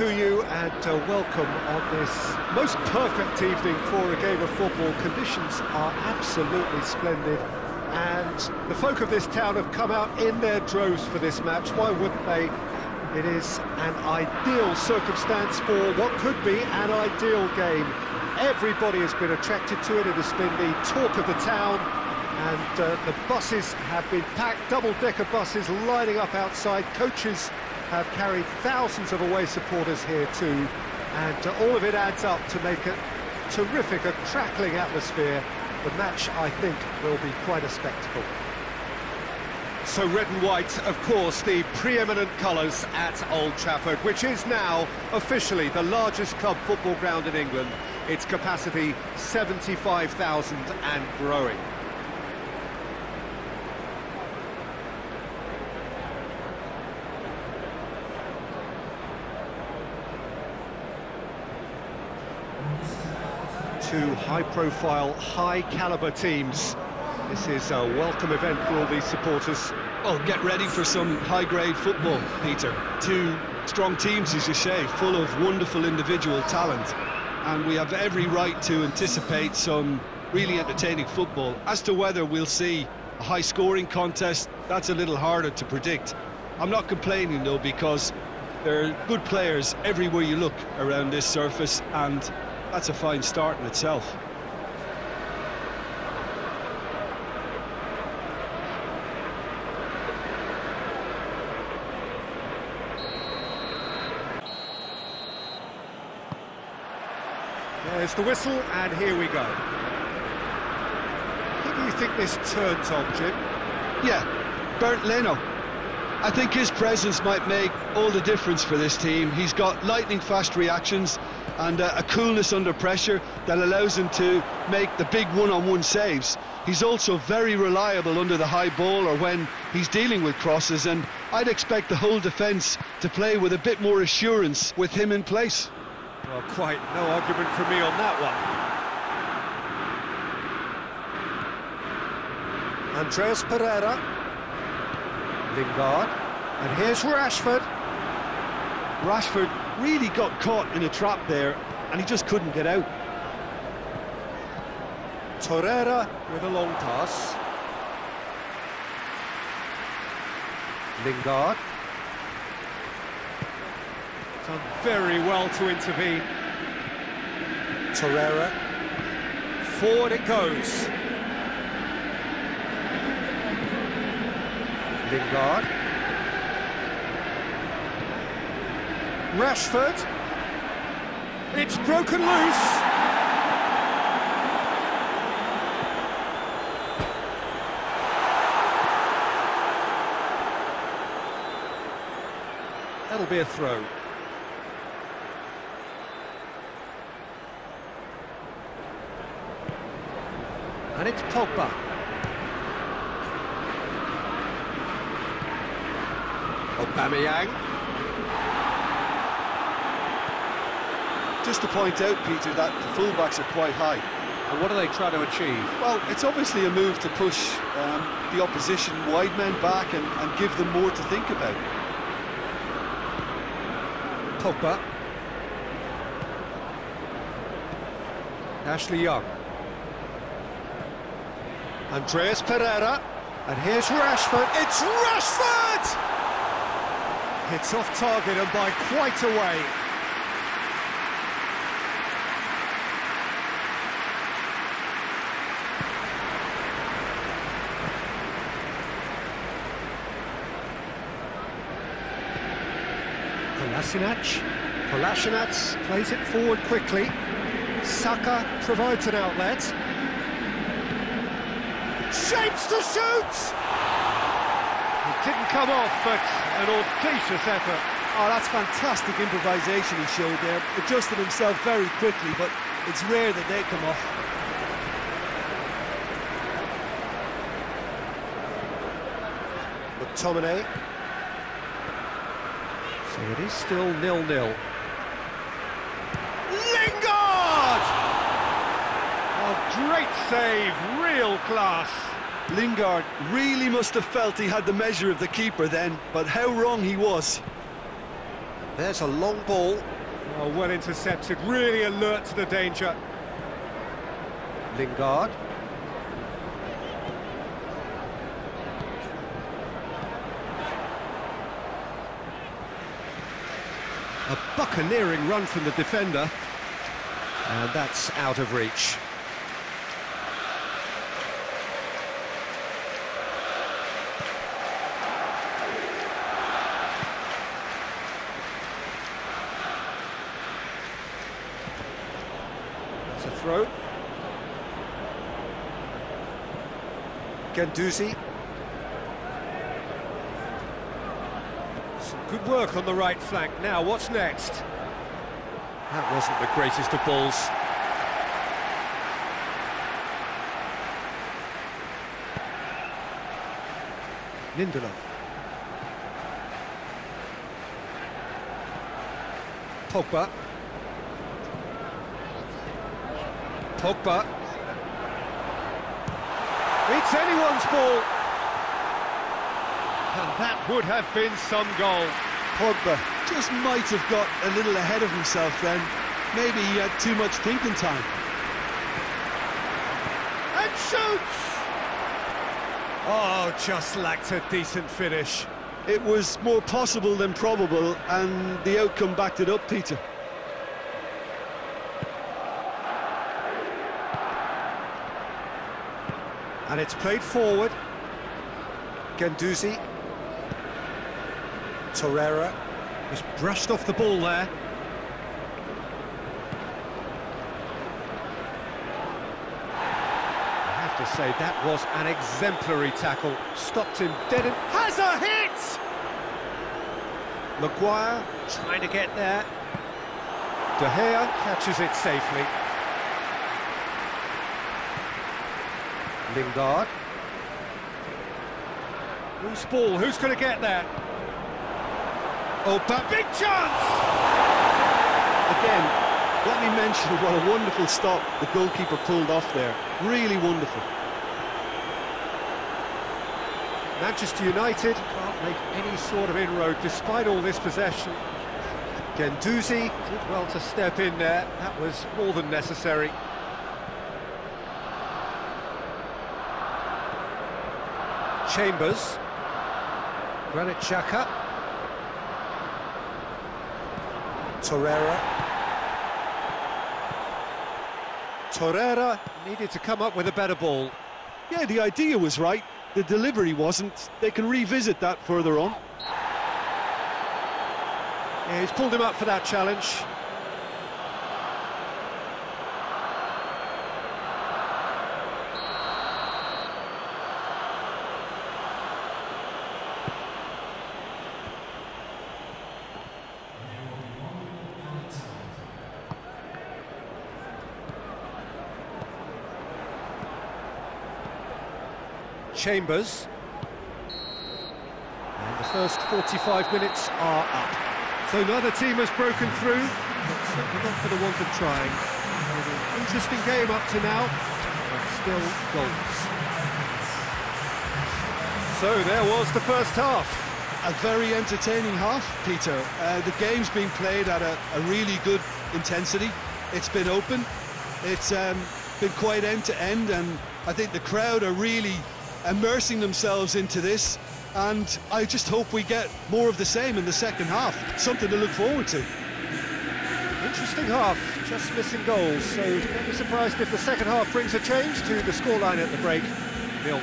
to you and welcome on this most perfect evening for a game of football. Conditions are absolutely splendid and the folk of this town have come out in their droves for this match. Why wouldn't they? It is an ideal circumstance for what could be an ideal game. Everybody has been attracted to it. It has been the talk of the town, and the buses have been packed, double-decker buses lining up outside. Coaches have carried thousands of away supporters here too, and all of it adds up to make a terrific, a crackling atmosphere. The match, I think, will be quite a spectacle. So red and white, of course, the preeminent colours at Old Trafford, which is now officially the largest club football ground in England. Its capacity 75,000 and growing. Two high-profile, high-caliber teams. This is a welcome event for all these supporters. Well, get ready for some high-grade football, Peter. Two strong teams, as you say, full of wonderful individual talent. And we have every right to anticipate some really entertaining football. As to whether we'll see a high-scoring contest, that's a little harder to predict. I'm not complaining, though, because there are good players everywhere you look around this surface, and that's a fine start in itself. There's the whistle, and here we go. Who do you think this turns on, Jim? Yeah, Bernd Leno. I think his presence might make all the difference for this team. He's got lightning-fast reactions and a coolness under pressure that allows him to make the big one-on-one saves. He's also very reliable under the high ball or when he's dealing with crosses, and I'd expect the whole defence to play with a bit more assurance with him in place. Well, quite no argument from me on that one. Andreas Pereira. Lingard. And here's Rashford. Rashford really got caught in a trap there, and he just couldn't get out. Torreira with a long pass. Lingard. Done very well to intervene. Torreira. Forward it goes. Lingard. Rashford. It's broken loose. That'll be a throw. And it's Pogba. Aubameyang. Just to point out, Peter, that the fullbacks are quite high. And what are they trying to achieve? Well, it's obviously a move to push the opposition wide men back and give them more to think about. Pogba. Ashley Young. Andreas Pereira. And here's Rashford. It's Rashford! It's off target and by quite a way. Kolasinac plays it forward quickly. Saka provides an outlet. Shapes to shoot! It didn't come off, but an audacious effort. Oh, that's fantastic improvisation he showed there. Adjusted himself very quickly, but it's rare that they come off. McTominay. So it is still 0-0. Lingard! Oh, great save, real class. Lingard really must have felt he had the measure of the keeper then, but how wrong he was. There's a long ball. Oh, well intercepted, really alert to the danger. Lingard. A buccaneering run from the defender, and that's out of reach. That's a throw. Guendouzi. Good work on the right flank. Now, what's next? That wasn't the greatest of balls. Lindelof. Pogba. Pogba. It's anyone's ball. And that would have been some goal. Pogba just might have got a little ahead of himself then. Maybe he had too much thinking time. And shoots! Oh, just lacked a decent finish. It was more possible than probable, and the outcome backed it up, Peter. And it's played forward. Guendouzi. Torreira just brushed off the ball there. I have to say, that was an exemplary tackle. Stopped him dead and has a hit! Maguire trying to get there. De Gea catches it safely. Lingard. Loose ball, who's going to get there? Oh, but big chance! Again, let me mention what a wonderful stop the goalkeeper pulled off there. Really wonderful. Manchester United can't make any sort of inroad despite all this possession. Guendouzi did well to step in there. That was more than necessary. Chambers. Granit Xhaka. Torreira. Torreira needed to come up with a better ball. Yeah, the idea was right, the delivery wasn't. They can revisit that further on. Yeah, he's pulled him up for that challenge. Chambers. And the first 45 minutes are up. So neither team has broken through, but certainly not for the want of trying. An interesting game up to now, but still goals. So there was the first half. A very entertaining half, Peter. The game's been played at a really good intensity. It's been open. It's been quite end to end, and I think the crowd are really immersing themselves into this, and I just hope we get more of the same in the second half. Something to look forward to. Interesting half, just missing goals, so don't be surprised if the second half brings a change to the scoreline at the break. 0-0.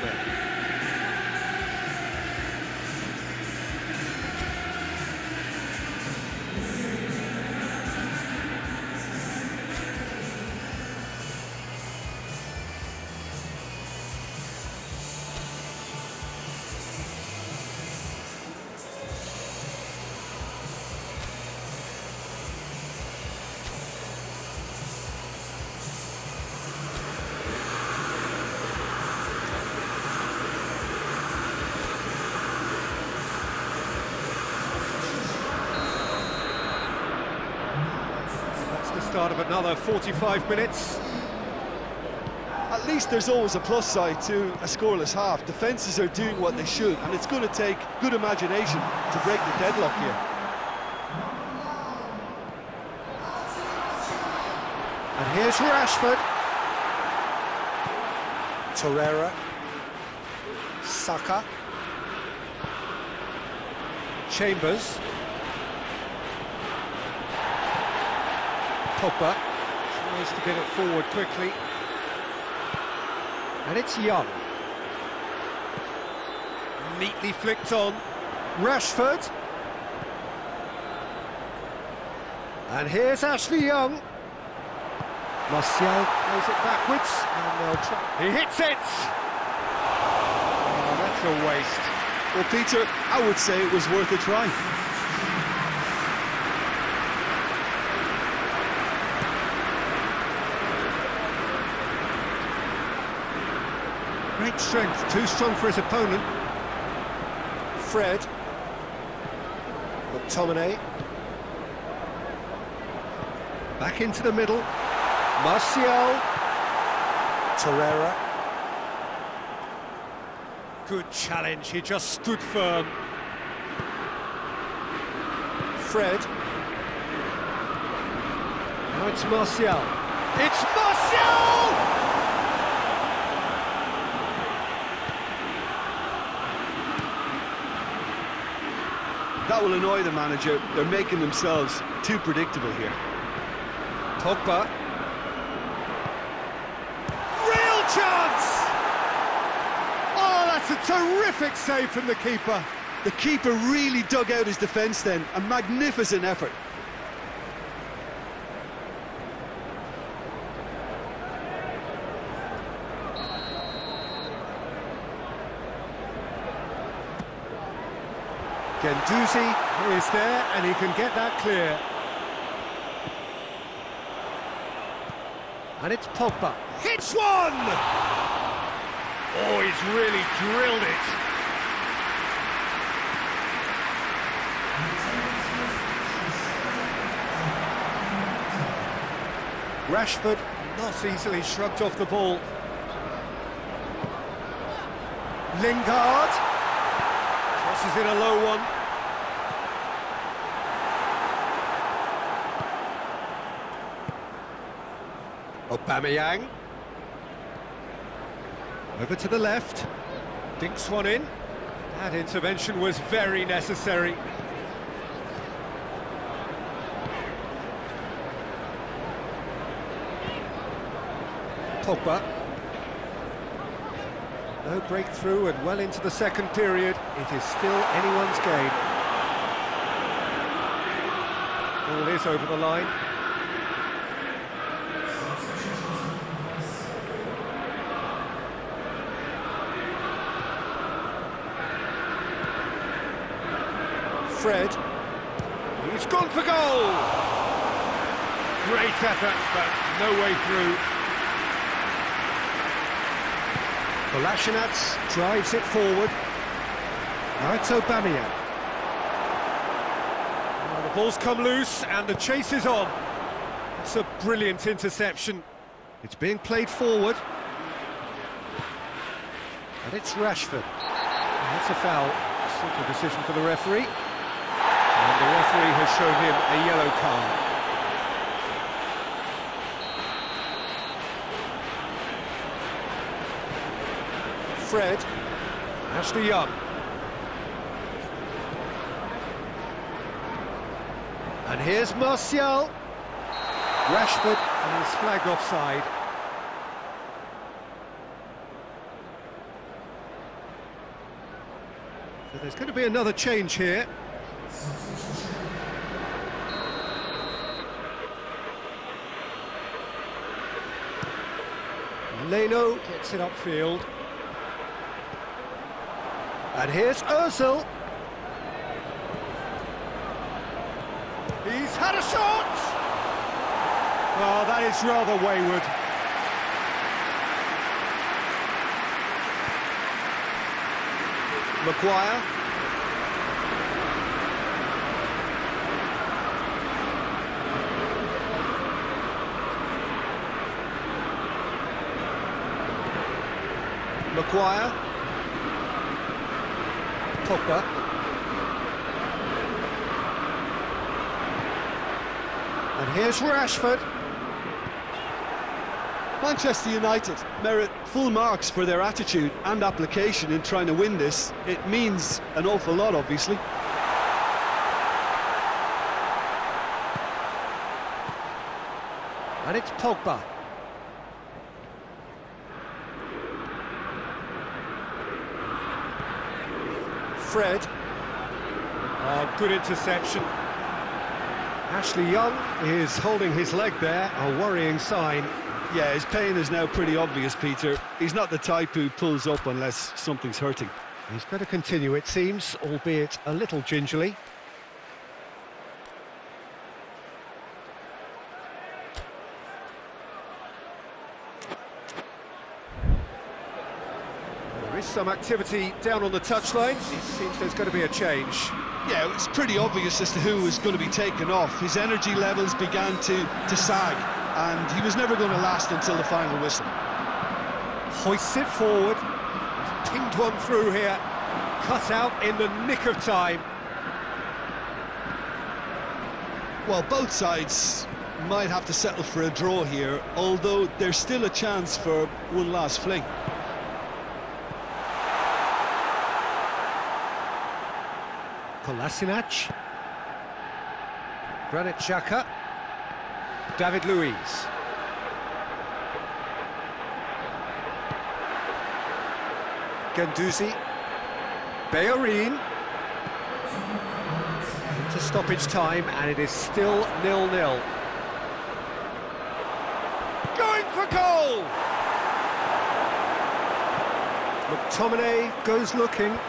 Start of another 45 minutes. At least there's always a plus side to a scoreless half. Defences are doing what they should, and it's going to take good imagination to break the deadlock here. And here's Rashford. Torreira. Saka. Chambers. Pogba tries to get it forward quickly. And it's Young. Neatly flicked on. Rashford. And here's Ashley Young. Martial plays it backwards, and they'll try. He hits it! Oh, that's a waste. Well, Peter, I would say it was worth a try. Great strength, too strong for his opponent. Fred. McTominay. Back into the middle. Martial. Torreira. Good challenge, he just stood firm. Fred. Now it's Martial. It's Martial! That will annoy the manager. They're making themselves too predictable here. Pogba. Real chance! Oh, that's a terrific save from the keeper. The keeper really dug out his defence then. A magnificent effort. Guendouzi is there, and he can get that clear. And it's Pogba. Hits one! Oh, he's really drilled it. Rashford not easily shrugged off the ball. Lingard crosses in a low one. Aubameyang. Over to the left. Dinks one in. That intervention was very necessary. Pogba. No breakthrough and well into the second period. It is still anyone's game. Ball is over the line. Fred. He's gone for goal! Great effort, but no way through. Kolasinac drives it forward. Now it's Aubameyang. Well, the ball's come loose and the chase is on. It's a brilliant interception. It's being played forward. And it's Rashford. And that's a foul. Simple decision for the referee. And the referee has shown him a yellow card. Fred. Ashley Young. And here's Martial. Rashford and his flag offside. So there's going to be another change here. Leno gets it upfield. And here's Ozil. He's had a shot! Oh, that is rather wayward. Maguire. Maguire. Pogba. And here's Rashford. Manchester United merit full marks for their attitude and application in trying to win this. It means an awful lot, obviously. And it's Pogba. Fred. Oh, good interception. Ashley Young is holding his leg there, a worrying sign. Yeah, his pain is now pretty obvious, Peter. He's not the type who pulls up unless something's hurting. He's going to continue, it seems, albeit a little gingerly. There is some activity down on the touchline. It seems there's going to be a change. Yeah, it's pretty obvious as to who was going to be taken off. His energy levels began to sag, and he was never going to last until the final whistle. Hoists it forward. He's pinged one through here. Cut out in the nick of time. Well, both sides might have to settle for a draw here, although there's still a chance for one last fling. Kolasinac, Granit Xhaka, David Luiz. Guendouzi, Bellerin. Into stoppage time, and it is still 0-0. Going for goal! McTominay goes looking.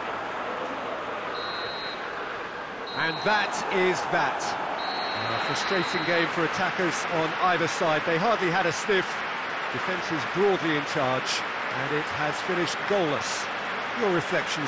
And that is that. A frustrating game for attackers on either side. They hardly had a sniff. Defence is broadly in charge, and it has finished goalless. Your reflections?